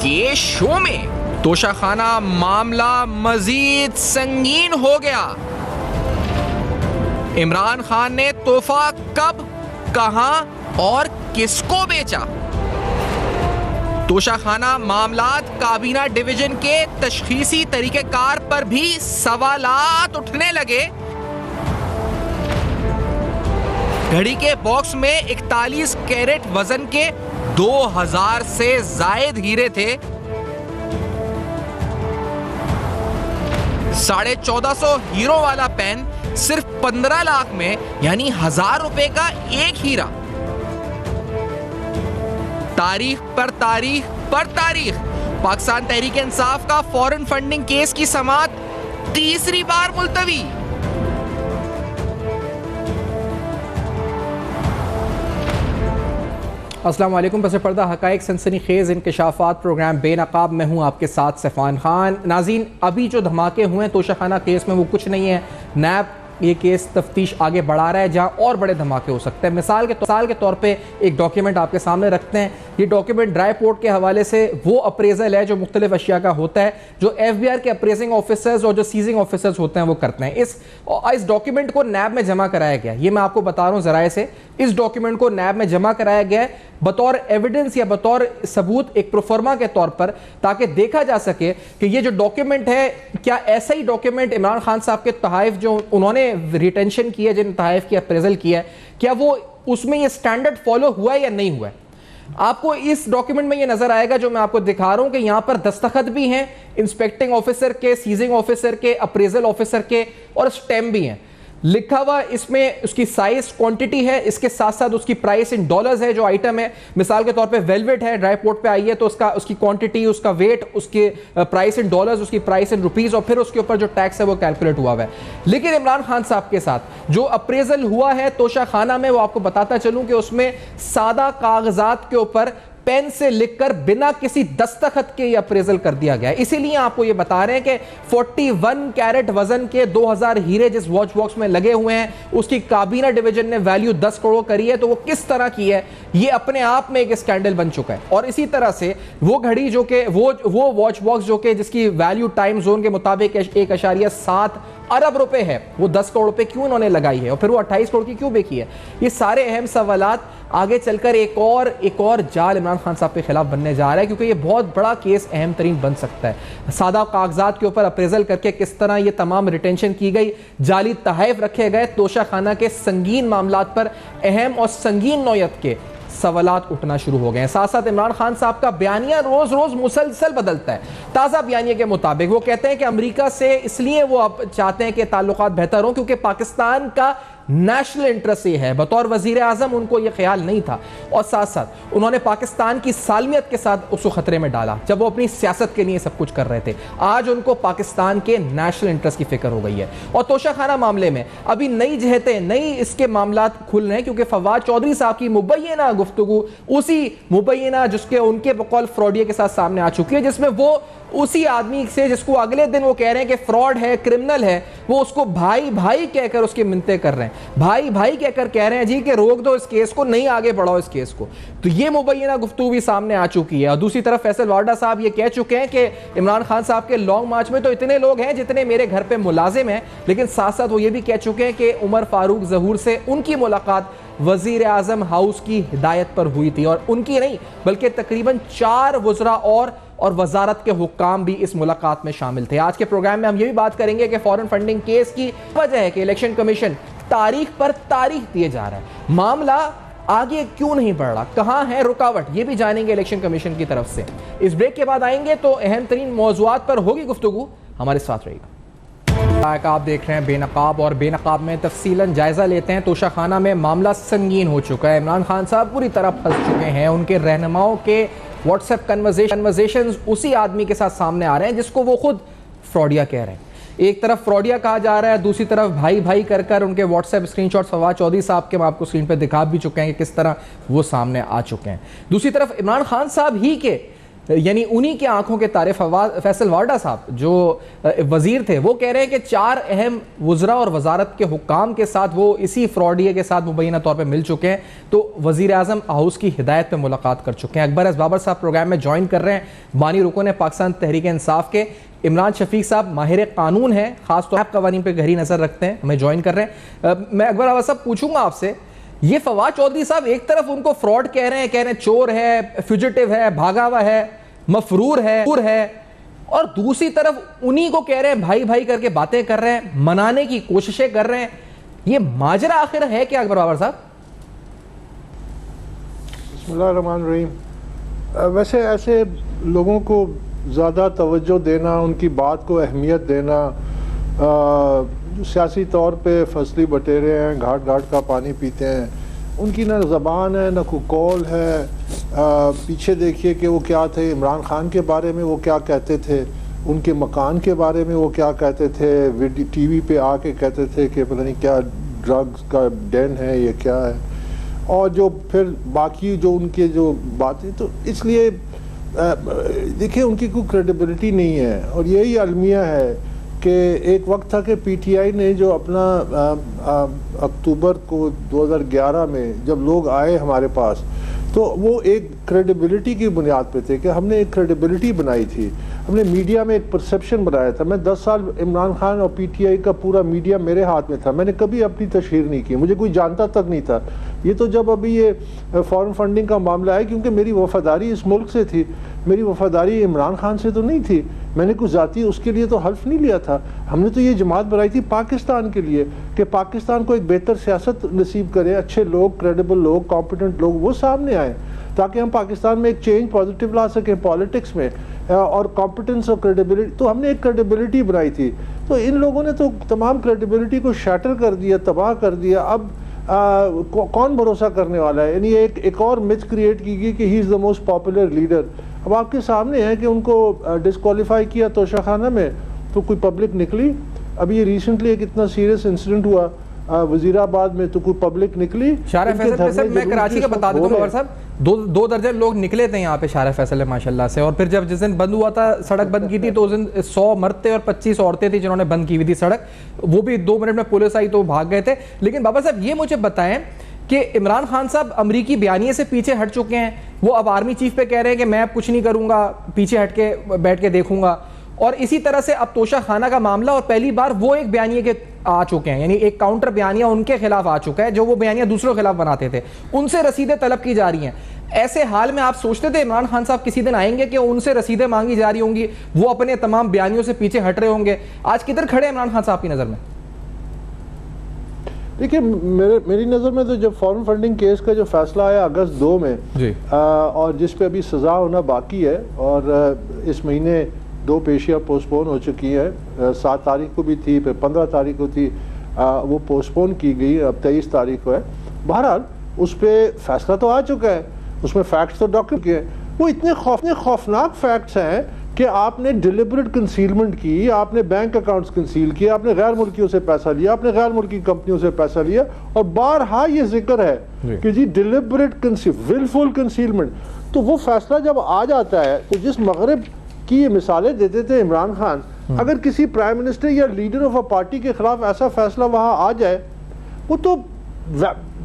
के शो में तोशाखाना मामला मजीद संगीन हो गया। इमरान खान ने तोहफा कब, कहां और किसको बेचा? तोशाखाना मामलात काबीना डिवीजन के तशखीसी तरीकेकार पर भी सवालात उठने लगे। घड़ी के बॉक्स में 41 कैरेट वजन के 2000 से जायद हीरे थे। 1450 हीरो वाला पेन सिर्फ 15 लाख में, यानी 1000 रुपए का एक हीरा। तारीख पर तारीख पर तारीख पाकिस्तान तहरीक इंसाफ का फॉरेन फंडिंग केस की समाअत तीसरी बार मुलतवी। अस्सलाम वालेकुम। पस पर्दा हकाइक सनसनीखेज इंकशाफात प्रोग्राम बेनकाब में हूँ आपके साथ सफ़ान खान। नाज़रीन, अभी जो धमाके हुए हैं तोशाखाना केस में वो कुछ नहीं है। नैब ये केस तफ्तीश आगे बढ़ा रहा है जहाँ और बड़े धमाके हो सकते हैं। मिसाल के तौर पे एक डॉक्यूमेंट आपके सामने रखते हैं। ये डॉक्यूमेंट ड्राई पोर्ट के हवाले से वो अप्रेजल है जो मुख्तलिफ अशिया का होता है, जो FBI के अप्रेजिंग ऑफिसर्स और जो सीजिंग ऑफिसर्स होते हैं वो करते हैं। इस डॉक्यूमेंट को नैब में जमा कराया गया। ये मैं आपको बता रहा हूँ ज़राए से। इस डॉक्यूमेंट को नैब में जमा कराया गया है बतौर एविडेंस या बतौर सबूत, एक प्रोफर्मा के तौर पर, ताकि देखा जा सके कि ये जो डॉक्यूमेंट है क्या ऐसा ही डॉक्यूमेंट इमरान खान साहब के तहाइफ जो उन्होंने रिटेंशन किया, जिन तहाइफ की अप्रेजल किया है, क्या वो उसमें ये स्टैंडर्ड फॉलो हुआ है या नहीं हुआ है। आपको इस डॉक्यूमेंट में ये नजर आएगा जो मैं आपको दिखा रहा हूं कि यहां पर दस्तखत भी हैं इंस्पेक्टिंग ऑफिसर के, सीजिंग ऑफिसर के, अप्रेजल ऑफिसर के, और स्टैम्प भी हैं। लिखा हुआ इसमें उसकी साइज, क्वांटिटी है, इसके साथ साथ उसकी प्राइस इन डॉलर्स है जो आइटम है। मिसाल के तौर पे वेलवेट है, ड्राई पोर्ट पे आई है तो उसकी क्वांटिटी, उसका वेट, उसके प्राइस इन डॉलर्स, उसकी प्राइस इन रुपीस, और फिर उसके ऊपर जो टैक्स है वो कैलकुलेट हुआ है। लेकिन इमरान खान साहब के साथ जो अप्रेजल हुआ है तोशाखाना में, वो आपको बताता चलूं कि उसमें सादा कागजात के ऊपर पेन से लिखकर बिना किसी दस्तखत के ये अप्रेजल कर दिया गया है। इसीलिए आपको ये बता रहे हैं कि 41 कैरेट वजन के 2000 हीरे जिस वॉच बॉक्स में लगे हुए हैं, उसकी काबीना डिवीजन ने वैल्यू 10 करोड़ करी है। तो वो किस तरह की है, ये अपने आप में एक स्कैंडल बन चुका है। और इसी तरह से वो घड़ी जो कि वो वॉच बॉक्स जो कि जिसकी वैल्यू टाइम जोन के मुताबिक 1.7 अरब रुपए है, वो 10 करोड़ रुपए क्यों इन्होंने लगाई है और फिर वो 28 करोड़ की क्यों बेची है। ये सारे अहम सवालात आगे चलकर एक और जाल इमरान खान साहब के खिलाफ बनने जा रहा है, क्योंकि ये बहुत बड़ा केस अहम तरीन बन सकता है। सादा कागजात के ऊपर अप्रेजल करके किस तरह ये तमाम रिटेंशन की गई, जाली तहफ़ रखे गए, तोशाखाना के संगीन मामलात पर अहम और संगीन नौयत के सवालात उठना शुरू हो गए हैं। साथ साथ इमरान खान साहब का बयानिया रोज रोज मुसलसल बदलता है। ताज़ा बयानिया के मुताबिक वो कहते हैं कि अमेरिका से इसलिए वो अब चाहते हैं कि ताल्लुकात बेहतर हों क्योंकि पाकिस्तान का नेशनल इंटरेस्ट ये है। बतौर वजीर आजम उनको ये ख्याल नहीं था, और साथ साथ उन्होंने पाकिस्तान की सालमियत के साथ उसको खतरे में डाला जब वो अपनी सियासत के लिए सब कुछ कर रहे थे। आज उनको पाकिस्तान के नेशनल इंटरेस्ट की फिक्र हो गई है। और तोशाखाना मामले में अभी नई जहतें, नई इसके मामलात खुल रहे हैं, क्योंकि फवाद चौधरी साहब की मुबैना गुफ्तगू, उसी मुबैना जिसके उनके बकौल फ्रॉडिया के साथ सामने आ चुकी है, जिसमें वो उसी आदमी से जिसको अगले दिन वो कह रहे हैं कि फ्रॉड है, क्रिमिनल है, वो उसको भाई भाई कहकर उसकी मिन्नतें कर रहे हैं, भाई भाई कहकर कह रहे हैं जी कि रोक दो इस केस को, नहीं आगे बढ़ाओ इस केस को। तो ये मुबैना गुफ्तगू भी सामने आ चुकी है। और दूसरी तरफ फैसल वारडा साहब ये कह चुके हैं कि इमरान खान साहब के लॉन्ग मार्च में तो इतने लोग हैं जितने मेरे घर पे मुलाजिम हैं। लेकिन साथ साथ वो ये भी कह चुके हैं कि उमर फारूक ज़हूर से उनकी मुलाकात वजीर आजम हाउस की हिदायत पर हुई थी, और उनकी नहीं बल्कि तकरीबन 4 वज़रा और वजारत के हुक्काम भी इस मुलाकात में शामिल थे। आज के प्रोग्राम में हम ये भी बात करेंगे कि फॉरेन फंडिंग केस की वजह है कि इलेक्शन कमीशन तारीख पर तारीख दिए जा रहा है, मामला आगे क्यों नहीं बढ़ रहा, कहां है रुकावट, ये भी जानेंगे इलेक्शन कमीशन की तरफ से। इस ब्रेक के बाद आएंगे तो अहम तरीन मौज़ूआत पर होगी गुफ्तगू, हमारे साथ रहेगा। आप देख रहे हैं बेनकाब, और बेनकाब में तफसीलन जायजा लेते हैं। तोशाखाना में मामला संगीन हो चुका है। इमरान खान साहब पूरी तरह फंस चुके हैं। उनके रहनुमाओं के व्हाट्सएप कन्वर्सेशंस उसी आदमी के साथ सामने आ रहे हैं जिसको वो खुद फ्रॉडिया कह रहे हैं। एक तरफ फ्रॉडिया कहा जा रहा है, दूसरी तरफ भाई भाई कर उनके व्हाट्सएप स्क्रीनशॉट फवाद चौधरी साहब के हम आपको स्क्रीन पर दिखा भी चुके हैं कि किस तरह वो सामने आ चुके हैं। दूसरी तरफ इमरान खान साहब ही के यानी उन्हीं के आंखों के तारे फैसल वाडा साहब जो वजीर थे, वो कह रहे हैं कि 4 अहम वज़रा और वजारत के हुक्काम के साथ वो इसी फ्रॉडिये के साथ मुबैना तौर पर मिल चुके हैं, तो वज़ीर आज़म हाउस की हिदायत पर मुलाकात कर चुके हैं। अकबर एस बाबर साहब प्रोग्राम में ज्वाइन कर रहे हैं, बानी रुकन है पाकिस्तान तहरीक इंसाफ के। इमरान शफीक साहब माहिर कानून हैं, खासतौर पर कवानीन पर गहरी नज़र रखते हैं, हमें ज्वाइन कर रहे हैं। मैं अकबर बाबर साहब पूछूंगा आपसे, ये फवाद चौधरी साहब एक तरफ उनको फ्रॉड कह रहे हैं चोर है, फ्यूजिटिव है, भागा हुआ है, मफरूर है, और दूसरी तरफ उन्हीं को कह रहे हैं भाई भाई करके बातें कर रहे हैं, मनाने की कोशिशें कर रहे हैं। ये माजरा आखिर है क्या अकबर बाबर साहब? बिस्मिल्लाहिर्रहमानिर्रहीम। वैसे ऐसे लोगों को ज़्यादा तवज्जो देना, उनकी बात को अहमियत देना, जो सियासी तौर पे फसली बटेरे हैं, घाट घाट का पानी पीते हैं, उनकी ना ज़बान है ना कोई कौल है। पीछे देखिए कि वो क्या थे, इमरान खान के बारे में वो क्या कहते थे, उनके मकान के बारे में वो क्या कहते थे, टीवी पे आके कहते थे कि पता नहीं क्या ड्रग्स का डेन है, ये क्या है, और जो फिर बाकी जो उनके जो बातें, तो इसलिए देखिए उनकी कोई क्रेडिबिलिटी नहीं है। और यही अलमिया है कि एक वक्त था कि पीटीआई ने जो अपना अक्टूबर को 2011 में जब लोग आए हमारे पास, तो वो एक क्रेडिबिलिटी की बुनियाद पे थे कि हमने एक क्रेडिबिलिटी बनाई थी, हमने मीडिया में एक परसेप्शन बनाया था। मैं 10 साल इमरान खान और पीटीआई का पूरा मीडिया मेरे हाथ में था, मैंने कभी अपनी तशहीर नहीं की, मुझे कोई जानता तक नहीं था। ये तो जब अभी ये फॉरेन फंडिंग का मामला है, क्योंकि मेरी वफादारी इस मुल्क से थी, मेरी वफादारी इमरान खान से तो नहीं थी, मैंने कुछ ज़ाती उसके लिए तो हल्फ नहीं लिया था। हमने तो ये जमात बनाई थी पाकिस्तान के लिए कि पाकिस्तान को एक बेहतर सियासत नसीब करे, अच्छे लोग, क्रेडिबल लोग, कॉम्पिटेंट लोग वो सामने आए, ताकि हम पाकिस्तान में एक चेंज पॉजिटिव ला सकें पॉलिटिक्स में, और कॉम्पिटेंस और क्रेडिबिलिटी। तो हमने एक क्रेडिबिलिटी बनाई थी, तो इन लोगों ने तो तमाम क्रेडिबिलिटी को शैटर कर दिया, तबाह कर दिया। अब कौन भरोसा करने वाला है? यानी एक और मिथ क्रिएट की गई कि he is the most popular leader. अब आपके सामने है कि उनको डिस्क्वालीफाई किया तोशाखाना में, तो कोई पब्लिक निकली? अभी ये रिसेंटली एक इतना सीरियस इंसिडेंट हुआ वजीराबाद में, तो कोई पब्लिक निकली? शारा फैसल मैं कराची का बता देता हूँ बाबर साहब, दो दर्जन लोग निकले थे यहाँ पे शारा फैसल में माशाल्लाह से, और फिर जब जिस दिन बंद हुआ था, सड़क बंद की थी, तो उस दिन 100 मर्द थे और 25 औरतें थी जिन्होंने बंद की हुई थी सड़क, वो भी 2 मिनट में पुलिस आई तो भाग गए थे। लेकिन बाबर साहब ये मुझे बताएं कि इमरान खान साहब अमरीकी बयानिए से पीछे हट चुके हैं, वो अब आर्मी चीफ पे कह रहे हैं कि मैं अब कुछ नहीं करूंगा, पीछे हट के बैठ के देखूंगा, और इसी तरह से अब तोशा खाना का मामला, और पहली बार वो एक बयानिए के आ चुके हैं, यानी एक काउंटर बयानिया उनके खिलाफ आ चुका है, जो वो बयानिया दूसरों के खिलाफ बनाते थे, उनसे रसीदें तलब की जा रही हैं। ऐसे हाल में आप सोचते थे इमरान खान साहब किसी दिन आएंगे कि उनसे रसीदें मांगी जा रही होंगी, वो अपने तमाम बयानियों से पीछे हट रहे होंगे? आज किधर खड़े इमरान खान साहब की नज़र में? देखिए मेरी नज़र में तो जब फॉरेन फंडिंग केस का जो फैसला आया अगस्त 2 में जी, और जिस पे अभी सज़ा होना बाकी है, और इस महीने 2 पेशियाँ पोस्टपोन हो चुकी हैं, 7 तारीख को भी थी, फिर 15 तारीख को थी, वो पोस्टपोन की गई, अब 23 तारीख को है। बहरहाल उस पर फैसला तो आ चुका है, उसमें फैक्ट्स तो डॉक्यूमेंट किए हैं। वो इतने खौफनाक फैक्ट्स हैं कि आपने डिलिबरेट कंसीलमेंट की, आपने बैंक अकाउंट्स कंसील किए, आपने गैर मुल्कियों से पैसा लिया, आपने गैर मुल्की कंपनियों से पैसा लिया, और बारहा ये जिक्र है कि जी डिलिबरेट विलफुल कंसीलमेंट। तो वो फैसला जब आ जाता है, तो जिस मगरब की ये मिसालें देते थे इमरान खान, अगर किसी प्राइम मिनिस्टर या लीडर ऑफ अ पार्टी के खिलाफ ऐसा फैसला वहाँ आ जाए, वो तो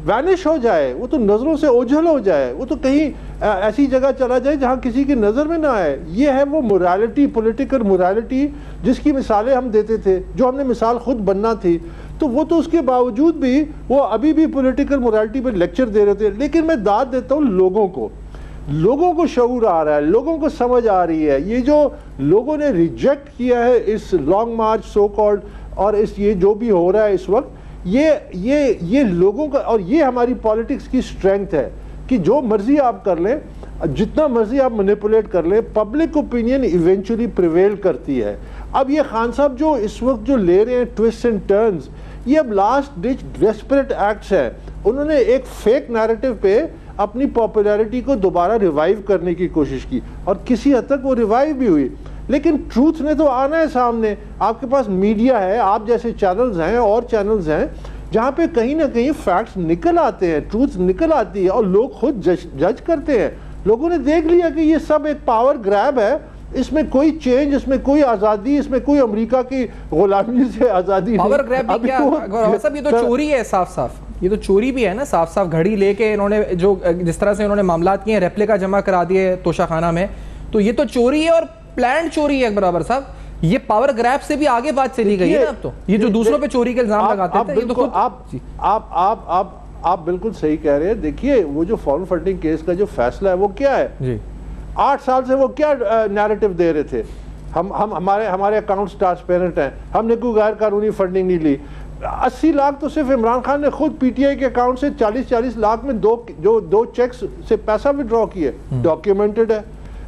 वैनिश हो जाए, वो तो नज़रों से ओझल हो जाए, वो तो कहीं ऐसी जगह चला जाए जहाँ किसी की नज़र में ना आए। ये है वो मोरालिटी, पॉलिटिकल मोरालिटी जिसकी मिसालें हम देते थे, जो हमने मिसाल खुद बनना थी। तो वो तो उसके बावजूद भी वो अभी भी पॉलिटिकल मोरालिटी पर लेक्चर दे रहे थे। लेकिन मैं दाद देता हूँ लोगों को शऊर आ रहा है, लोगों को समझ आ रही है। ये जो लोगों ने रिजेक्ट किया है इस लॉन्ग मार्च सो कॉल्ड, और इस ये जो भी हो रहा है इस वक्त, ये लोगों का, और ये हमारी पॉलिटिक्स की स्ट्रेंथ है कि जो मर्जी आप कर लें, जितना मर्जी आप मैनिपुलेट कर लें, पब्लिक ओपिनियन इवेंचुअली प्रिवेल करती है। अब ये खान साहब जो इस वक्त जो ले रहे हैं ट्विस्ट एंड टर्न्स, ये अब लास्ट डिच डेस्परेट एक्ट्स है। उन्होंने एक फेक नैरेटिव पे अपनी पॉपुलैरिटी को दोबारा रिवाइव करने की कोशिश की, और किसी हद तक वो रिवाइव भी हुई। लेकिन ट्रूथ ने तो आना है सामने। आपके पास मीडिया है, आप जैसे चैनल्स हैं और चैनल्स हैं, जहाँ पे कहीं ना कहीं फैक्ट्स निकल आते हैं, ट्रूथ निकल आती है, और लोग खुद जज करते हैं। लोगों ने देख लिया कि ये सब एक पावर ग्रैब है, इसमें कोई चेंज, इसमें कोई आज़ादी, इसमें कोई अमेरिका की गुलामी से आज़ादी। पावर ग्रैब भी क्या सब, ये तो चोरी है साफ साफ, ये तो चोरी भी है ना साफ साफ। घड़ी लेके इन्होंने जो जिस तरह से इन्होंने मामलात किए, रेप्लिका जमा करा दिए तोशाखाना में, तो ये तो चोरी है और प्लान चोरी है बराबर साहब। ये पावर ग्रैब से भी आगे बात चली गई है ना अब तो। ये जो दूसरों पे चोरी के इल्जाम लगाते थे, ये तो खुद आप बिल्कुल सही कह रहे हैं। देखिए वो जो फॉरेन फंडिंग केस का जो फैसला है वो क्या है जी, 8 साल से वो क्या नैरेटिव दे रहे थे, हम हमारे अकाउंट्स ट्रांसपेरेंट हैं, हमने कोई गैर कानूनी फंडिंग नहीं ली। 80 लाख तो सिर्फ इमरान खान ने खुद पीटीआई के अकाउंट से 40-40 लाख में दो चेक्स से पैसा विड्रॉ किए, डॉक्यूमेंटेड है।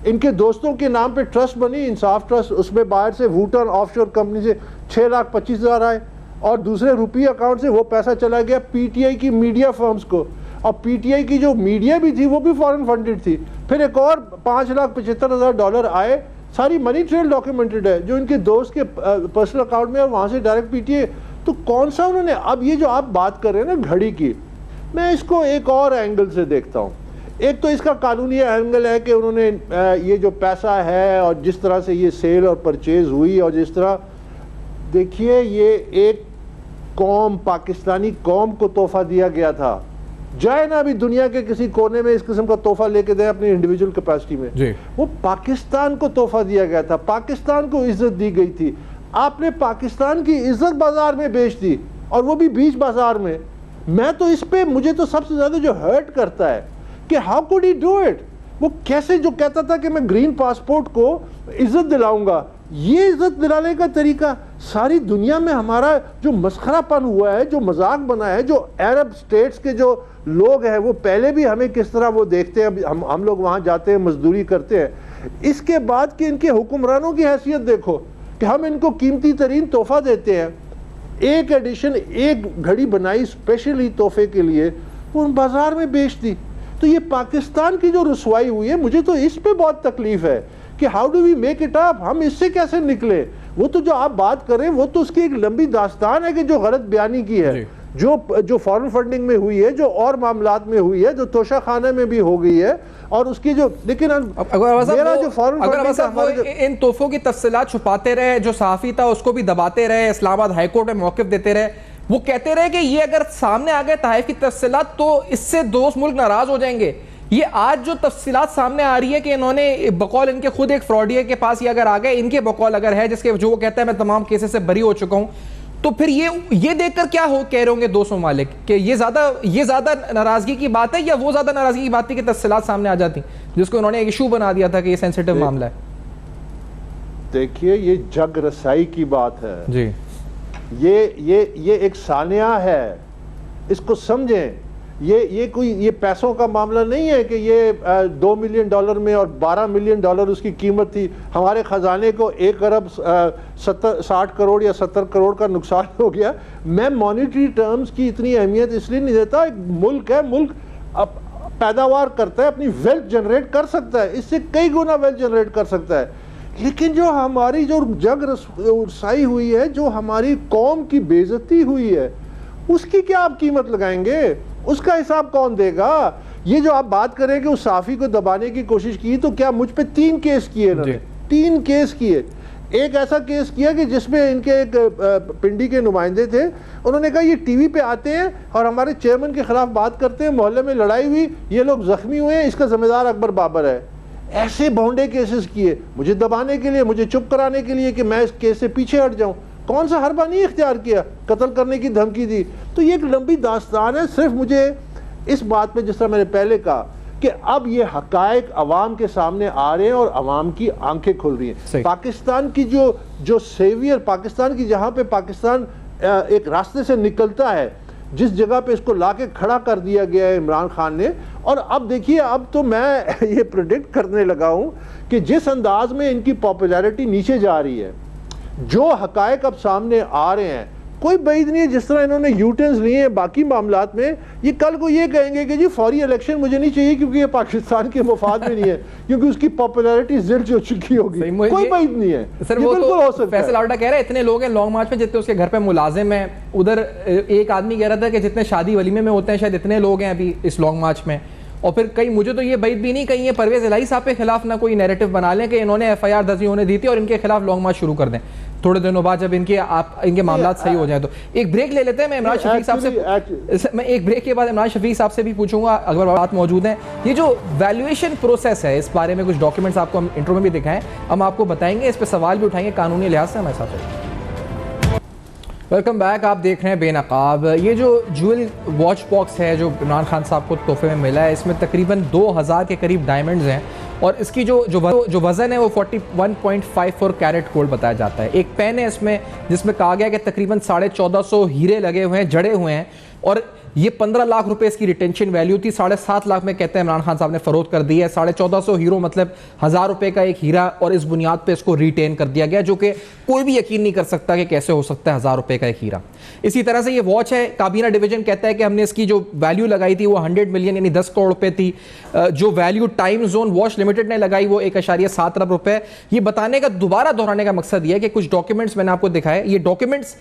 इनके दोस्तों के नाम पे ट्रस्ट बनी, इंसाफ ट्रस्ट, उसमें बाहर से वूटन ऑफशोर कंपनी से 6,25,000 आए और दूसरे रुपये अकाउंट से वो पैसा चला गया पीटीआई की मीडिया फर्म्स को, और पीटीआई की जो मीडिया भी थी वो भी फॉरेन फंडेड थी। फिर एक और $5,75,000 आए, सारी मनी ट्रेल डॉक्यूमेंटेड है, जो इनके दोस्त के पर्सनल अकाउंट में और वहाँ से डायरेक्ट पीटीआई। तो कौन सा उन्होंने, अब ये जो आप बात कर रहे हैं ना घड़ी की, मैं इसको एक और एंगल से देखता हूँ। एक तो इसका कानूनी एंगल है कि उन्होंने ये जो पैसा है और जिस तरह से ये सेल और परचेज हुई, और जिस तरह देखिए ये एक कौम, पाकिस्तानी कौम को तोहफा दिया गया था। जाए ना अभी दुनिया के किसी कोने में इस किस्म का तोहफा लेके दें अपनी इंडिविजुअल कैपेसिटी में जी। वो पाकिस्तान को तोहफा दिया गया था, पाकिस्तान को इज्जत दी गई थी। आपने पाकिस्तान की इज्जत बाजार में बेच दी, और वो भी बीच बाजार में। मैं तो इस पे, मुझे तो सबसे ज्यादा जो हर्ट करता है कि how could he do it. वो कैसे, जो कहता था कि मैं ग्रीन पासपोर्ट को इज्जत दिलाऊंगा, ये इज्जत दिलाने का तरीका सारी दुनिया में हमारा जो मस्खरापन हुआ है, जो मजाक बना है, जो अरब स्टेट्स के जो लोग हैं वो पहले भी हमें किस तरह वो देखते हैं, हम लोग वहाँ जाते हैं, मजदूरी करते हैं। इसके बाद कि इनके हुक्मरानों की हैसियत देखो कि हम इनको कीमती तरीन तोहफा देते हैं, एक एडिशन, एक घड़ी बनाई स्पेशली तोहफे के लिए, वो बाजार में बेच दी। तो ये पाकिस्तान की जो रुसवाई हुई है, मुझे तो इस पे बहुत तकलीफ है कि how do we make it up, हम इससे कैसे निकले। वो तो जो आप बात कर रहे हैं वो तो उसकी एक लंबी दास्तान है कि जो गलत बयानी की है, जो फॉरेन फंडिंग में हुई है, जो और मामलात में हुई है, जो तोशाखाना में भी हो गई है, और उसकी जो, लेकिन मेरा जो फॉरेन फंडिंग, इन तोहफों की तफसीलात छुपाते रहे, जो सहाफी था उसको भी दबाते रहे, इस्लामाबाद हाईकोर्ट में मौक़िफ़ देते रहे, वो कहते रहे कि ये अगर सामने आ गए तहफ़ की तफसीलात तो इससे दोस्त मुल्क नाराज हो जाएंगे। ये आज जो तफसीलात सामने आ रही है कि इन्होंने बकौल इनके खुद एक फ्रॉडियर के पास ये अगर आ गए, इनके बकौल अगर है जिसके जो वो कहता है मैं तमाम केसेस से बरी हो चुका हूं, तो फिर ये देखकर क्या हो कह रहे होंगे दोस्त ममालिक कि ये ज्यादा नाराजगी की बात है, या वो ज्यादा नाराजगी की बात थी कि तफसीलात सामने आ जाती जिसको उन्होंने एक इशू बना दिया था कि ये सेंसिटिव मामला है। देखिए ये जग रसाई की बात है जी, ये एक सानिया है, इसको समझें। ये पैसों का मामला नहीं है कि ये $2 मिलियन में और $12 मिलियन उसकी कीमत थी। हमारे ख़जाने को 1 अरब 60 करोड़ या 70 करोड़ का नुकसान हो गया। मैं मॉनेटरी टर्म्स की इतनी अहमियत इसलिए नहीं देता, एक मुल्क है, मुल्क अब पैदावार करता है, अपनी वेल्थ जनरेट कर सकता है, इससे कई गुना वेल्थ जनरेट कर सकता है। लेकिन जो हमारी जो जग रसाई हुई है, जो हमारी कौम की बेइज्जती हुई है, उसकी क्या आप कीमत लगाएंगे? उसका हिसाब कौन देगा? ये जो आप बात करें कि उस साफी को दबाने की कोशिश की, तो क्या मुझ पे 3 केस किए इन्होंने, 3 केस किए। एक ऐसा केस किया कि जिसमें इनके एक पिंडी के नुमाइंदे थे, उन्होंने कहा ये टीवी पे आते हैं और हमारे चेयरमैन के खिलाफ बात करते हैं, मोहल्ले में लड़ाई हुई, ये लोग जख्मी हुए हैं, इसका जिम्मेदार अकबर बाबर है। ऐसे भौंडे केसेस किए मुझे दबाने के लिए, मुझे चुप कराने के लिए कि मैं इस केस से पीछे हट जाऊं। कौन सा हरबा नहीं इख्तियार किया, कत्ल करने की धमकी दी। तो ये एक लंबी दास्तान है। सिर्फ मुझे इस बात पे, जिस तरह मैंने पहले कहा कि अब ये हकायक अवाम के सामने आ रहे हैं और अवाम की आंखें खुल रही हैं। पाकिस्तान की जो सेवियर, पाकिस्तान की जहाँ पे पाकिस्तान एक रास्ते से निकलता है, जिस जगह पे इसको लाके खड़ा कर दिया गया है इमरान खान ने। और अब देखिए, अब तो मैं ये प्रेडिक्ट करने लगा हूँ कि जिस अंदाज में इनकी पॉपुलैरिटी नीचे जा रही है, जो हकायक अब सामने आ रहे हैं, कोई बैद नहीं है। जिस तरह इन्होंने यूटर्न्स लिए हैं बाकी मामलात में, ये कल को ये कहेंगे कि जी फौरी इलेक्शन मुझे नहीं चाहिए क्योंकि ये पाकिस्तान के मफाद में नहीं है, क्योंकि उसकी पॉपुलैरिटी ज़िल्ज़ हो चुकी होगी। कोई बैद नहीं है सर, वो बिल्कुल हो सकता है। फैसल आर्डा कह रहे हैं इतने लोग हैं लॉन्ग मार्च में जितने उसके घर पे मुलाजिम हैं। उधर एक आदमी कह रहा था कि जितने शादी वलीमे में होते हैं शायद इतने लोग हैं अभी इस लॉन्ग मार्च में। और फिर कहीं मुझे तो ये बैद भी नहीं कहीं ये परवेज इलाही साहब के खिलाफ ना कोई नैरेटिव बना लें कि इन्होंने FIR दर्ज होने दी थी और इनके खिलाफ लॉन्ग मार्च शुरू कर दें थोड़े दिनों बाद जब इनके मामला सही हो जाए। तो एक ब्रेक ले लेते हैं। मैं इमरान शफीक साहब से मैं एक ब्रेक के बाद इमरान शफीक साहब से भी पूछूंगा अगर बात मौजूद है। ये जो वैल्यूएशन प्रोसेस है इस बारे में कुछ डॉक्यूमेंट्स आपको हम इंट्रो में भी दिखाएं, हम आपको बताएंगे, इस पर सवाल भी उठाएंगे कानूनी लिहाज से हमारे साथ। वेलकम बैक, आप देख रहे हैं बेनकाब। ये जो ज्वेल वॉच बॉक्स है जो इमरान खान साहब को तोहफे में मिला है, इसमें तकरीबन 2000 के करीब डायमंड्स हैं और इसकी जो वज़न है वो 41.54 कैरेट गोल्ड बताया जाता है। एक पेन है इसमें जिसमें कहा गया कि तकरीबन 1450 हीरे लगे हुए हैं, जड़े हुए हैं और ये 15 लाख रुपए इसकी रिटेंशन वैल्यू थी। 7.5 लाख में कहते हैं इमरान खान साहब ने फरोख्त कर दी है। 1450 हीरो मतलब 1000 रुपए का एक हीरा और इस बुनियाद पे इसको रिटेन कर दिया गया, जो कि कोई भी यकीन नहीं कर सकता कि कैसे हो सकता है 1000 रुपए का एक हीरा। इसी तरह से ये वॉच है, काबीना डिवीजन कहता है कि हमने इसकी जो वैल्यू लगाई थी वो 100 मिलियन यानी 10 करोड़ रुपए थी। जो value time zone watch limited ने लगाई वो 1.7 अरब रुपए। ये बताने का, दोबारा दोहराने का मकसद ये है कि कुछ डॉक्यूमेंट्स मैंने आपको दिखाए, ये डॉक्यूमेंट्स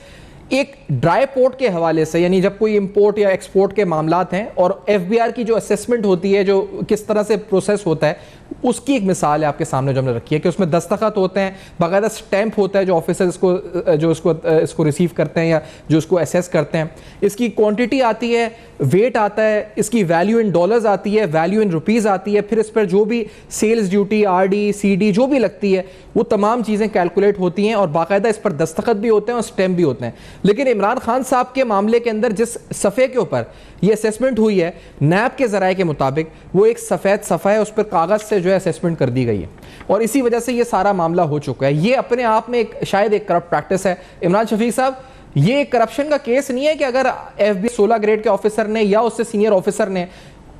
एक ड्राई पोर्ट के हवाले से, यानी जब कोई इंपोर्ट या एक्सपोर्ट के मामलात हैं और FBR की जो असेसमेंट होती है, जो किस तरह से प्रोसेस होता है, उसकी एक मिसाल है आपके सामने जो हमने रखी है कि उसमें दस्तखत होते हैं, बाकायदा स्टैंप होता है जो ऑफिसर इसको रिसीव करते हैं या जो इसको असेस करते हैं। इसकी क्वांटिटी आती है, वेट आता है, इसकी वैल्यू इन डॉलर्स आती है, वैल्यू इन रुपीज़ आती है, फिर इस पर जो भी सेल्स ड्यूटी, RD, CD जो भी लगती है वो तमाम चीज़ें कैलकुलेट होती हैं और बाकायदा इस पर दस्तखत भी होते हैं और स्टैंप भी होते हैं। लेकिन इमरान खान साहब के मामले के अंदर जिस सफ़े के ऊपर ये असेसमेंट हुई है, नैब के ज़राए के मुताबिक वो एक सफ़ेद सफ़ा है, उस पर कागज़ से जो है असेसमेंट कर दी गई है और इसी वजह से ये सारा मामला हो चुका है। ये अपने आप में शायद एक करप्ट प्रैक्टिस है। इमरान शफीक साहब, ये करप्शन का केस नहीं है कि अगर FBI 16 ग्रेड के ऑफिसर ने या उससे सीनियर ऑफिसर ने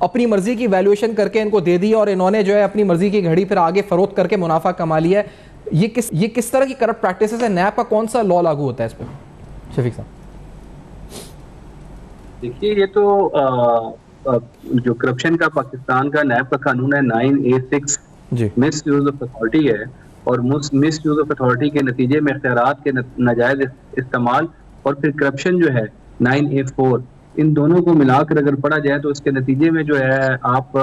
अपनी मर्जी की वैल्यूएशन करके इनको दे दी और इन्होंने जो है अपनी मर्जी की घड़ी फिर आगे फरोख्त करके मुनाफा कमा लिया है। ये किस तरह की करप्ट प्रैक्टिस है? नैब का कौन सा लॉ लागू होता है इस पर? शफीक साहब देखिए, ये तो जो करप्शन का पाकिस्तान का नैब का कानून है 9A6 miss use of authority है और मिस यूज ऑफ अथॉरिटी के नतीजे में इख्तियारात के नाजायज इस्तेमाल और फिर करप्शन जो है 9A4, इन दोनों को मिलाकर अगर पढ़ा जाए तो इसके नतीजे में जो है आप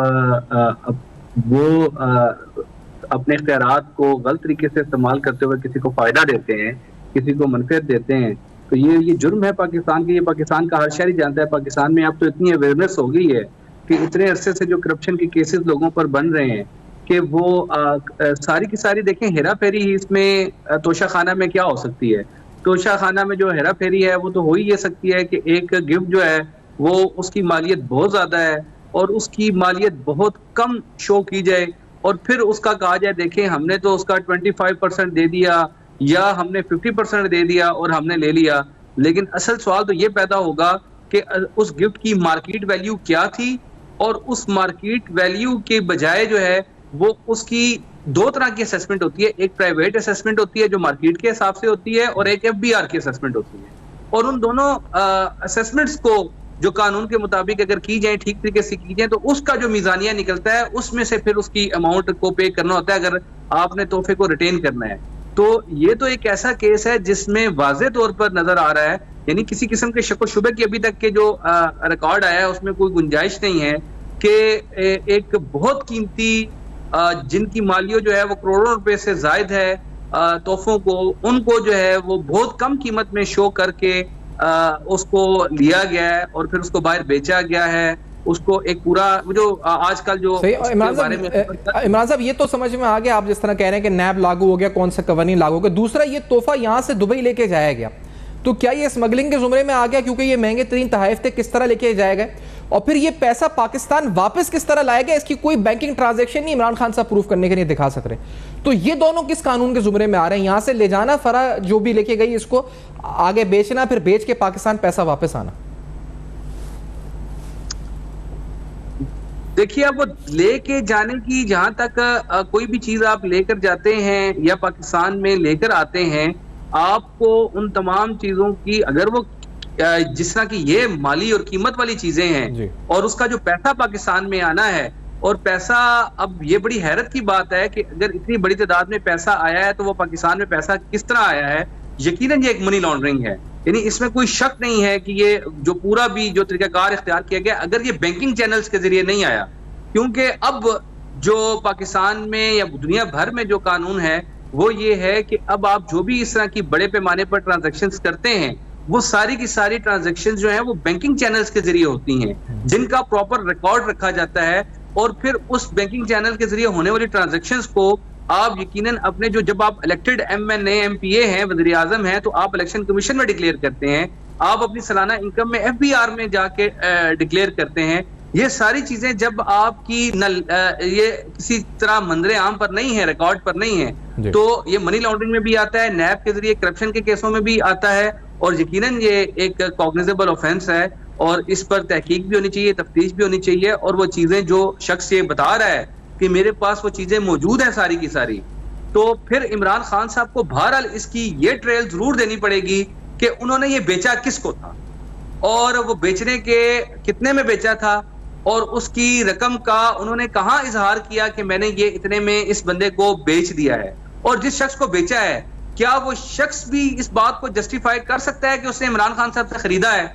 अपने इख्तियारात को गलत तरीके से इस्तेमाल करते हुए किसी को फायदा देते हैं, किसी को मनफियत देते हैं, तो ये जुर्म है पाकिस्तान के। ये पाकिस्तान का हर शहरी जानता है। पाकिस्तान में अब तो इतनी अवेयरनेस हो गई है कि इतने अरसे से जो करप्शन के केसेस लोगों पर बन रहे हैं कि वो सारी की सारी देखें, हेरा फेरी ही इसमें तोशा खाना में क्या हो सकती है। तोशा खाना में जो हेरा फेरी है वो तो हो ही ये सकती है कि एक गिफ्ट जो है वो उसकी मालियत बहुत ज्यादा है और उसकी मालियत बहुत कम शो की जाए और फिर उसका कहा जाए देखें हमने तो उसका 25% दे दिया या हमने 50% दे दिया और हमने ले लिया। लेकिन असल सवाल तो ये पैदा होगा कि उस गिफ्ट की मार्केट वैल्यू क्या थी और उस मार्केट वैल्यू के बजाय जो है वो उसकी दो तरह की असेसमेंट होती है। एक प्राइवेट असेसमेंट होती है जो मार्केट के हिसाब से होती है और एक FBR की असेसमेंट होती है और उन दोनों असेसमेंट्स को जो कानून के मुताबिक अगर की जाए, ठीक तरीके से की जाए, तो उसका जो मीजानिया निकलता है उसमें से फिर उसकी अमाउंट को पे करना होता है अगर आपने तोहफे को रिटेन करना है। तो ये तो एक ऐसा केस है जिसमें वाज़े तौर पर नजर आ रहा है, यानी किसी किस्म के शक व शुबे की अभी तक के जो रिकॉर्ड आया है उसमें कोई गुंजाइश नहीं है कि एक बहुत कीमती जिनकी मालियो जो है वो करोड़ों रुपए से जायद है तोहफों को, उनको जो है वो बहुत कम कीमत में शो करके उसको लिया गया है और फिर उसको बाहर बेचा गया है। उसको एक पूरा जो आजकल जो इमरान साहब ये तो समझ में आ गया, आप जिस तरह कह रहे हैं कि नैब लागू हो गया, कौन सा कवानीन लागू हो गया। दूसरा, ये तोहफा यहाँ से दुबई लेके जाया गया, तो क्या ये स्मगलिंग के जुमरे में आ गया क्योंकि ये महंगे तरीन तहाइफ थे? किस तरह लेके जाएगा और फिर ये पैसा पाकिस्तान वापस किस तरह लाएगा? इसकी कोई बैंकिंग ट्रांजैक्शन नहीं इमरान खान साहब प्रूफ करने के लिए दिखा सक रहे। तो ये दोनों किस कानून के जुमरे में आ रहे हैं? यहाँ से ले जाना फरा जो भी लेके गई इसको आगे बेचना, फिर बेच के पाकिस्तान पैसा वापस आना। देखिए, अब वो लेके जाने की, जहां तक कोई भी चीज आप लेकर जाते हैं या पाकिस्तान में लेकर आते हैं, आपको उन तमाम चीजों की, अगर वो जिस तरह की ये माली और कीमत वाली चीजें हैं और उसका जो पैसा पाकिस्तान में आना है, और पैसा, अब ये बड़ी हैरत की बात है कि अगर इतनी बड़ी तादाद में पैसा आया है तो वो पाकिस्तान में पैसा किस तरह आया है। यकीनन ये एक मनी लॉन्ड्रिंग है, यानी इसमें कोई शक नहीं है कि ये जो पूरा भी जो तरीकाकार इख्तियार किया गया, अगर ये बैंकिंग चैनल्स के जरिए नहीं आया क्योंकि अब जो पाकिस्तान में या दुनिया भर में जो कानून है वो ये है कि अब आप जो भी इस तरह की बड़े पैमाने पर ट्रांजैक्शंस करते हैं वो सारी की सारी ट्रांजैक्शंस जो है वो बैंकिंग चैनल्स के जरिए होती हैं, जिनका प्रॉपर रिकॉर्ड रखा जाता है, और फिर उस बैंकिंग चैनल के जरिए होने वाली ट्रांजैक्शंस को आप यकीनन अपने जो, जब आप इलेक्टेड MNA MPA हैं, वज़ीर आज़म हैं, तो आप इलेक्शन कमीशन में डिक्लेयर करते हैं, आप अपनी सालाना इनकम में FBR में जाके डिक्लेयर करते हैं। ये सारी चीजें जब आपकी ये किसी तरह मंजरे आम पर नहीं है, रिकॉर्ड पर नहीं है, तो ये मनी लॉन्ड्रिंग में भी आता है, नैब के जरिए करप्शन के केसों में भी आता है, और यकीनन ये एक कॉग्निजेबल ऑफेंस है और इस पर तहकीक भी होनी चाहिए, तफ्तीश भी होनी चाहिए, और वो चीजें जो शख्स ये बता रहा है कि मेरे पास वो चीजें मौजूद है सारी की सारी, तो फिर इमरान खान साहब को बहरहाल इसकी ये ट्रेल जरूर देनी पड़ेगी कि उन्होंने ये बेचा किसको था, और वो बेचने के कितने में बेचा था, और उसकी रकम का उन्होंने कहां इजहार किया कि मैंने ये इतने में इस बंदे को बेच दिया है, और जिस शख्स को बेचा है क्या वो शख्स भी इस बात को जस्टिफाई कर सकता है कि उसने इमरान खान साहब से खरीदा है?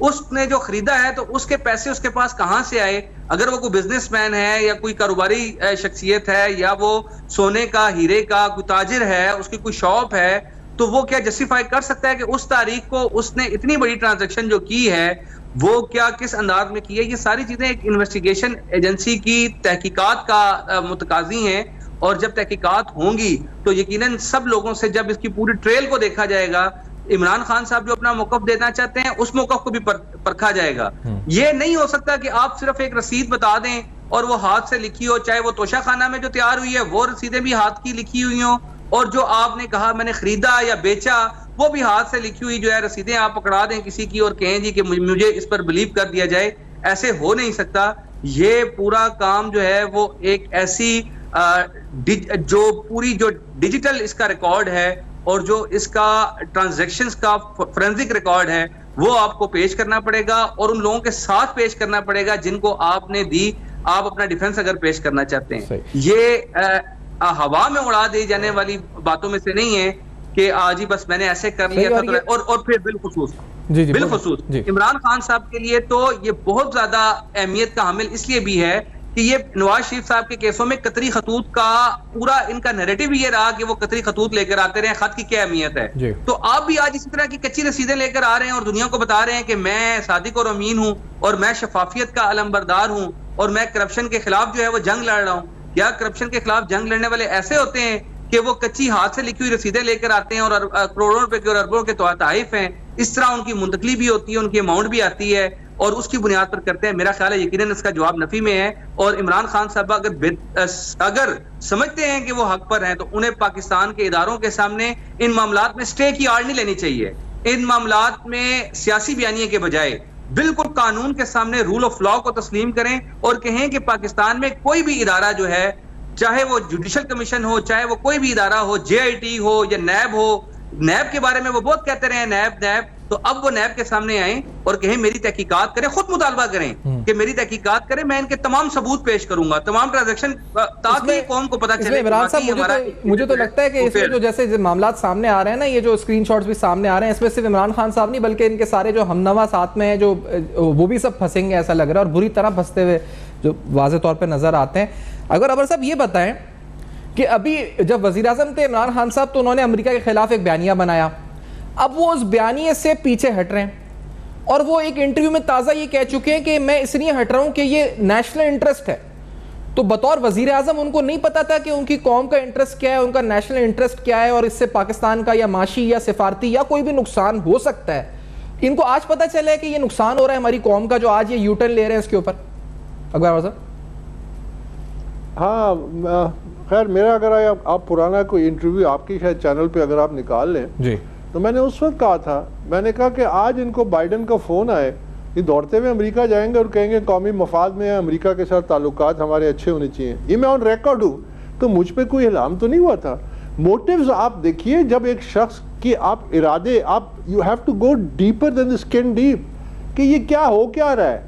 उसने जो खरीदा है तो उसके पैसे उसके पास कहां से आए? अगर वो कोई बिजनेसमैन है या कोई कारोबारी शख्सियत है या वो सोने का, हीरे का कोई ताजिर है, उसकी कोई शॉप है, तो वो क्या जस्टिफाई कर सकता है कि उस तारीख को उसने इतनी बड़ी ट्रांजैक्शन जो की है वो क्या किस अंदाज में की है? ये सारी चीजें एक इन्वेस्टिगेशन एजेंसी की तहकीकात का मुतकाजी हैं, और जब तहकीकात होंगी तो यकीनन सब लोगों से जब इसकी पूरी ट्रेल को देखा जाएगा, इमरान खान साहब जो अपना मौकफ देना चाहते हैं उस मौकफ को भी परखा जाएगा। ये नहीं हो सकता कि आप सिर्फ एक रसीद बता दें और वो हाथ से लिखी हो, चाहे वो तोशा खाना में जो तैयार हुई है वो रसीदें भी हाथ की लिखी हुई हो, और जो आपने कहा मैंने खरीदा या बेचा वो भी हाथ से लिखी हुई जो है रसीदें आप पकड़ा दें किसी की और कहें जी कि मुझे इस पर बिलीव कर दिया जाए। ऐसे हो नहीं सकता। ये पूरा काम जो है वो एक ऐसी जो पूरी जो डिजिटल इसका रिकॉर्ड है और जो इसका ट्रांजैक्शंस का फोरेंसिक रिकॉर्ड है वो आपको पेश करना पड़ेगा, और उन लोगों के साथ पेश करना पड़ेगा जिनको आपने दी। आप अपना डिफेंस अगर पेश करना चाहते हैं, ये हवा में उड़ा दी जाने वाली बातों में से नहीं है कि आज ही बस मैंने ऐसे कर लिया था। और फिर बिलखुसूस इमरान खान साहब के लिए तो ये बहुत ज्यादा अहमियत का हामिल इसलिए भी है कि ये नवाज शरीफ साहब के केसों में कतरी खतूत का पूरा इनका नैरेटिव ये रहा कि वो कतरी खतूत लेकर आते रहे, खत की क्या अहमियत है। तो आप भी आज इसी तरह की कच्ची रसीदें लेकर आ रहे हैं और दुनिया को बता रहे हैं कि मैं सादिक और अमीन हूं और मैं शफाफियत का अलंबरदार हूं और मैं करप्शन के खिलाफ जो है वो जंग लड़ रहा हूं। क्या करप्शन के खिलाफ जंग लड़ने वाले ऐसे होते हैं कि वो कच्ची हाथ से लिखी हुई रसीदें लेकर आते हैं और करोड़ों रुपए के और अरबों के तोहफे हैं? इस तरह उनकी मुंतकली भी होती है, उनकी अमाउंट भी आती है और उसकी बुनियाद पर करते हैं। मेरा ख्याल है यकीनन इसका जवाब नफी में है, और इमरान खान साहब अगर समझते हैं कि वो हक पर हैं तो उन्हें पाकिस्तान के इदारों के सामने इन मामलात में स्टे की आड़ नहीं लेनी चाहिए। इन मामलात में सियासी बयानिए के बजाय बिल्कुल कानून के सामने रूल ऑफ लॉ को तस्लीम करें और कहें कि पाकिस्तान में कोई भी इदारा जो है, चाहे वो जुडिशल कमीशन हो, चाहे वो कोई भी इदारा हो, JIT हो या नैब हो, नैब के बारे में वो बहुत कहते रहे नैब, तो अब वो नैब के सामने आए और कहें मेरी तहकीकात करें, खुद मुतालबा करें कि मेरी तहकीकात करें, मैं इनके तमाम सबूत पेश करूंगा, तमाम ट्रांजैक्शन, ताकि कौम को पता चले। इमरान साहब, मुझे तो लगता है कि इसमें जो जैसे मामला सामने आ रहे हैं ना, ये जो स्क्रीनशॉट्स भी सामने आ रहे हैं, इसमें सिर्फ इमरान खान साहब नहीं बल्कि इनके सारे जो हमनवा साथ में है जो वो भी सब फंसेंगे ऐसा लग रहा है, और बुरी तरह फंसते हुए जो वाज़े तौर पर नजर आते हैं। अगर अबर साहब ये बताएं कि अभी जब वज़ीर आज़म थे इमरान खान साहब तो उन्होंने अमेरिका के खिलाफ एक बयानिया बनाया, अब वो उस बयानिए से पीछे हट रहे हैं और वो एक इंटरव्यू में ताज़ा ये कह चुके हैं कि मैं इसलिए हट रहा हूं कि ये नेशनल इंटरेस्ट है। तो बतौर वज़ीर आज़म उनको नहीं पता था कि उनकी कौम का इंटरेस्ट क्या है, उनका नेशनल इंटरेस्ट क्या है, और इससे पाकिस्तान का या माशी या सिफारती या कोई भी नुकसान हो सकता है। इनको आज पता चला है कि ये नुकसान हो रहा है हमारी कौम का, जो आज ये यूटर्न ले रहे हैं इसके ऊपर। अकबर साहब, हाँ खैर, मेरा अगर आप पुराना कोई इंटरव्यू आपकी शायद चैनल पे अगर आप निकाल लें जी, तो मैंने उस वक्त कहा था, मैंने कहा कि आज इनको बाइडन का फ़ोन आए, ये दौड़ते हुए अमेरिका जाएंगे और कहेंगे कौमी मफाद में अमेरिका के साथ ताल्लुकात हमारे अच्छे होने चाहिए। ये मैं ऑन रिकॉर्ड हूँ, तो मुझ पर कोई इल्हाम तो नहीं हुआ था। मोटिव्स आप देखिए, जब एक शख्स की आप इरादे, आप you have to go deeper than the skin deep कि ये क्या हो क्या रहा है,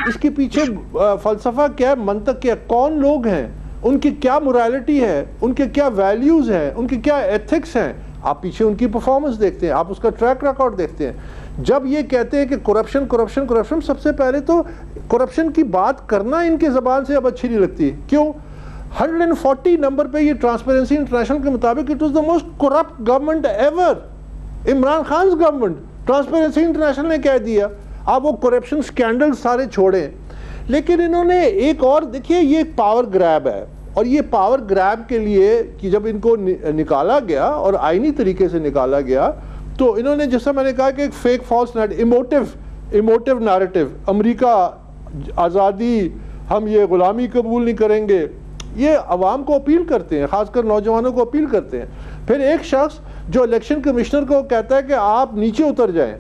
इसके पीछे फ़लसफ़ा क्या है, मंतक क्या, कौन लोग हैं, उनकी क्या मोरालिटी है, उनके क्या वैल्यूज़ हैं, उनके क्या एथिक्स हैं। आप पीछे उनकी परफॉर्मेंस देखते हैं, आप उसका ट्रैक रिकॉर्ड देखते हैं। जब ये कहते हैं कि करप्शन करप्शन करप्शन, सबसे पहले तो करप्शन की बात करना इनके ज़बान से अब अच्छी नहीं लगती। क्यों? 140 नंबर पे ये ट्रांसपेरेंसी इंटरनेशनल के मुताबिक it was the most corrupt government ever, Imran Khan government. Transparency international ने कह दिया। आप वो करप्शन स्कैंडल सारे छोड़ें, लेकिन इन्होंने एक और देखिए, ये एक पावर ग्रैब है, और ये पावर ग्रैब के लिए कि जब इनको निकाला गया और आईनी तरीके से निकाला गया, तो इन्होंने, जैसा मैंने कहा कि एक fake false emotive narrative, America आज़ादी, हम ये गुलामी कबूल नहीं करेंगे, ये अवाम को अपील करते हैं, खासकर नौजवानों को अपील करते हैं। फिर एक शख्स जो इलेक्शन कमिश्नर को कहता है कि आप नीचे उतर जाएं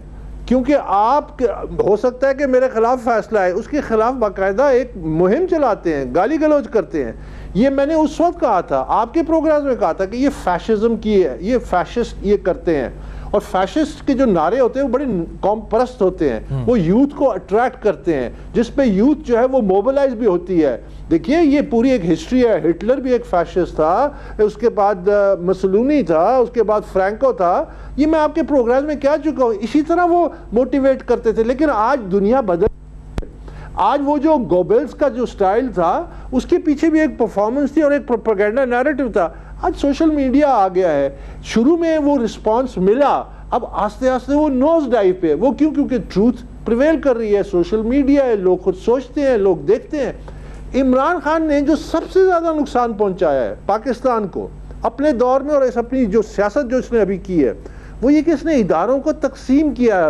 क्योंकि आप, हो सकता है कि मेरे खिलाफ फैसला है, उसके खिलाफ बाकायदा एक मुहिम चलाते हैं, गाली गलौज करते हैं। ये मैंने उस वक्त कहा था, आपके प्रोग्राम में कहा था कि ये फैशिज्म की है, ये फैशिस्ट ये करते हैं, और फैशिस्ट के जो नारे होते हैं वो बड़े कौम परस्त होते हैं, वो यूथ को अट्रैक्ट करते हैं, जिस पे यूथ जो है वो मोबिलाइज भी होती है। देखिए ये पूरी एक हिस्ट्री है, हिटलर भी एक फैशिस्ट था, उसके बाद मसलूनी था, उसके बाद फ्रैंको था, ये मैं आपके प्रोग्राम में कह चुका हूँ। इसी तरह वो मोटिवेट करते थे, लेकिन आज दुनिया बदल, आज वो जो गोबेल्स का जो स्टाइल था उसके पीछे भी एक परफॉर्मेंस थी और एक प्रोपेगेंडा नैरेटिव था। आज सोशल मीडिया आ गया है, शुरू में वो रिस्पांस मिला, अब आस्ते आस्ते वो नोज डाइव पे, वो क्यों? क्योंकि ट्रूथ प्रिवेल कर रही है, सोशल मीडिया है, लोग खुद सोचते हैं, लोग देखते हैं। इमरान खान ने जो सबसे ज़्यादा नुकसान पहुंचाया है पाकिस्तान को अपने दौर में, और इस अपनी जो सियासत जो इसने अभी की है, वो ये कि इसने इदारों को तकसीम किया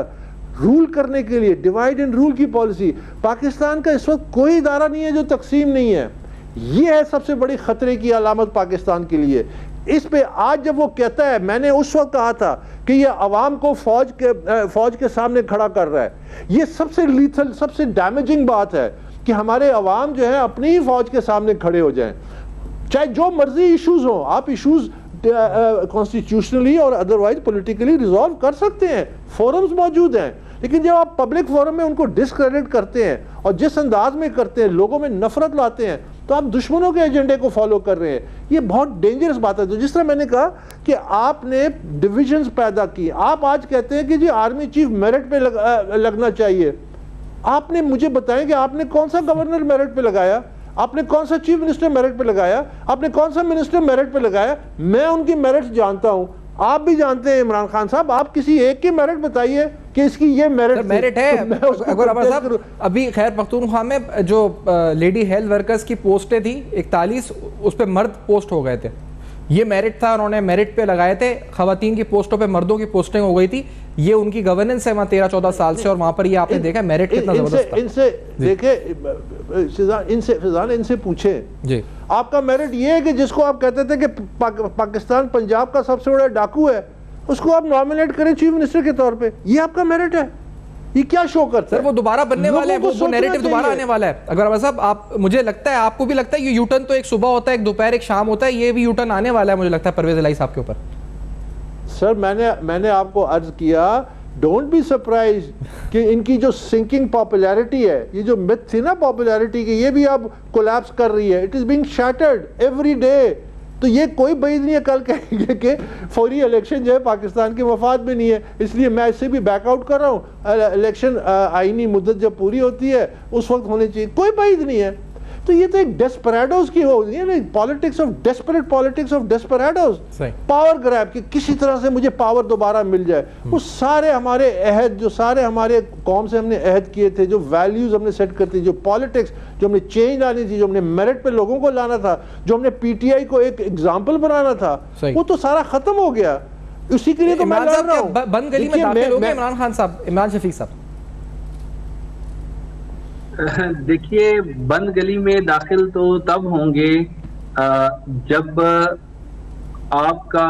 रूल करने के लिए, डिवाइड एंड रूल की पॉलिसी। पाकिस्तान का इस वक्त कोई इदारा नहीं है जो तकसीम नहीं है। ये है सबसे बड़ी खतरे की अलामत पाकिस्तान के लिए। इस पे आज जब वो कहता है, मैंने उस वक्त कहा था कि ये अवाम को फौज के सामने खड़ा कर रहा है, ये सबसे लीथल, सबसे डैमेजिंग बात है कि हमारे अवाम जो है अपनी ही फौज के सामने खड़े हो जाएं, चाहे जो मर्जी इश्यूज हो। आप इश्यूज कॉन्स्टिट्यूशनली और अदरवाइज पॉलिटिकली रिजॉल्व कर सकते हैं, फोरम्स मौजूद हैं, लेकिन जब आप पब्लिक फोरम में उनको डिसक्रेडिट करते हैं और जिस अंदाज में करते हैं, लोगों में नफरत लाते हैं, तो आप दुश्मनों के एजेंडे को फॉलो कर रहे हैं। ये बहुत डेंजरस बात है। तो जिस तरह मैंने कहा कि आपने डिविजन्स पैदा की, आप आज कहते हैं कि जी आर्मी चीफ मेरिट पे लगना चाहिए। आपने मुझे बताएं कि आपने कौन सा गवर्नर मेरिट पे लगाया, आपने कौन सा चीफ मिनिस्टर मेरिट पे लगाया, आपने कौन सा मिनिस्टर मेरिट पे लगाया? मैं उनकी मेरिट जानता हूं, आप भी जानते हैं इमरान खान साहब। आप किसी एक की मेरिट बताइए कि इसकी ये मेरिट है। तो अभी खैर पख्तूनख्वा में जो लेडी हेल्थ वर्कर्स की पोस्टें थी 41, उस पर मर्द पोस्ट हो गए थे, ये मेरिट था, उन्होंने मेरिट पे लगाए थे। खवातीन की पोस्टों पे मर्दों की पोस्टिंग हो गई थी, ये उनकी गवर्नेंस है वहाँ 13-14 साल से, और वहाँ पर ये आपने देखा मेरिट कितना जबरदस्त था। इनसे देखे, इनसे पूछे जी, आपका मेरिट ये है कि जिसको आप कहते थे कि पाकिस्तान पंजाब का सबसे बड़ा डाकू है, उसको आप नॉमिनेट करें चीफ मिनिस्टर के तौर पे, ये आपका मेरिट है? ये क्या शो करता है? वो दोबारा बनने वाला है, वो नैरेटिव दोबारा आने वाला है। अगर साहब आप, मुझे लगता है आपको भी लगता है ये यूटर्न तो एक सुबह होता है, एक दोपहर, एक शाम होता है, ये भी यूटर्न आने वाला है मुझे लगता है परवेज इलाही साहब के ऊपर। सर मैंने आपको अर्ज किया, डोंट बी सरप्राइज कि इनकी जो सिंकिंग पॉपुलैरिटी है, ये जो मिथ थी ना पॉपुलैरिटी की, ये भी अब कोलैप्स कर रही है। It is being shattered every day. तो ये कोई बईद नहीं है कल कहेंगे कि फौरी इलेक्शन जो है पाकिस्तान के मफाद में नहीं है, इसलिए मैं इससे भी बैकआउट कर रहा हूँ। इलेक्शन आईनी मुद्दत जब पूरी होती है उस वक्त होने चाहिए, कोई बईद नहीं है। तो ये तो एक डेस्परेडोज की हो गई है ना, politics of desperate, politics of desperadoes, power grab कि किसी तरह से मुझे पावर दोबारा मिल जाए। वो सारे हमारे अहद, जो सारे हमारे कौम से हमने अहद किए थे, जो वैल्यूज हमने सेट करती, जो पॉलिटिक्स जो हमने चेंज लानी थी, जो हमने मेरिट पे लोगों को लाना था, जो हमने पीटीआई को एक एग्जाम्पल बनाना था, वो तो सारा खत्म हो गया। उसी के लिए तो मैं लड़ रहा हूँ। बंद गली में दाखिल हो गए इमरान खान साहब, इमरान शफीक साहब। देखिए, बंद गली में दाखिल तो तब होंगे जब आपका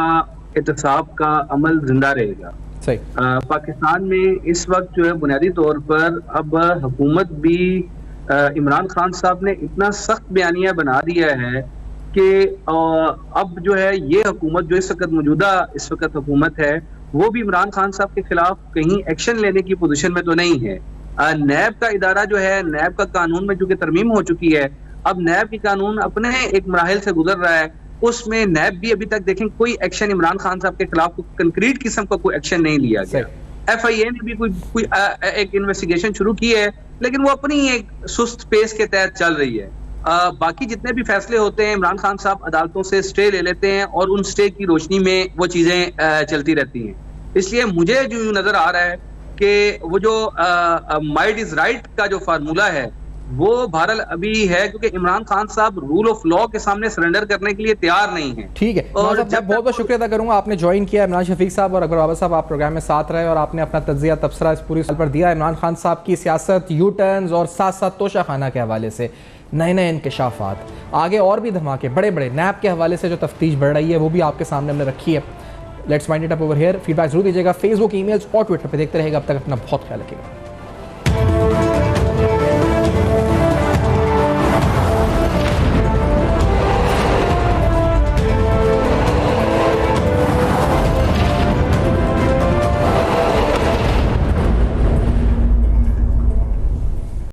एहतसाब का अमल जिंदा रहेगा। सही। पाकिस्तान में इस वक्त जो है बुनियादी तौर पर अब हुकूमत भी इमरान खान साहब ने इतना सख्त बयानिया बना दिया है कि अब जो है ये हुकूमत जो इस वक्त मौजूदा इस वक्त हुकूमत है, वो भी इमरान खान साहब के खिलाफ कहीं एक्शन लेने की पोजीशन में तो नहीं है। नैब का इदारा जो है, नैब का कानून में चूंकि तरमीम हो चुकी है, अब नैब की कानून अपने एक मराहिल से गुजर रहा है, उसमें नैब भी अभी तक देखें कोई एक्शन इमरान खान साहब के खिलाफ कंक्रीट किस्म का कोई एक्शन नहीं लिया गया। FIA ने भी कोई एक इन्वेस्टिगेशन शुरू की है, लेकिन वो अपनी एक सुस्त पेस के तहत चल रही है। बाकी जितने भी फैसले होते हैं इमरान खान साहब अदालतों से स्टे ले लेते हैं और उन स्टे की रोशनी में वो चीजें चलती रहती हैं। इसलिए मुझे जो नजर आ रहा है कि वो जो माइट इज राइट का जो फार्मूला है वो बहरहाल अभी है, क्योंकि इमरान खान साहब रूल ऑफ लॉ के सामने सरेंडर करने के लिए तैयार नहीं है। ठीक है, और मैं बहुत बहुत शुक्रिया अदा करूंगा आपने ज्वाइन किया। इमरान शफीक साहब और अकबर बाबा साहब, आप प्रोग्राम में साथ रहे और आपने अपना तज्जिया तबसरा इस पूरी साल पर दिया। इमरान खान साहब की सियासत, यू टर्न्स और साथ साथ तोशा खाना के हवाले से नए नए इंकशाफात, आगे और भी धमाके बड़े बड़े नैब के हवाले से जो तफ्तीश बढ़ रही है वो भी आपके सामने हमने रखी है। Let's wind it up over here. Feedback जरूर दीजिएगा, फेसबुक, ईमेल्स और ट्विटर पर देखते रहेगा। अब तक अपना बहुत ख्याल रखिएगा।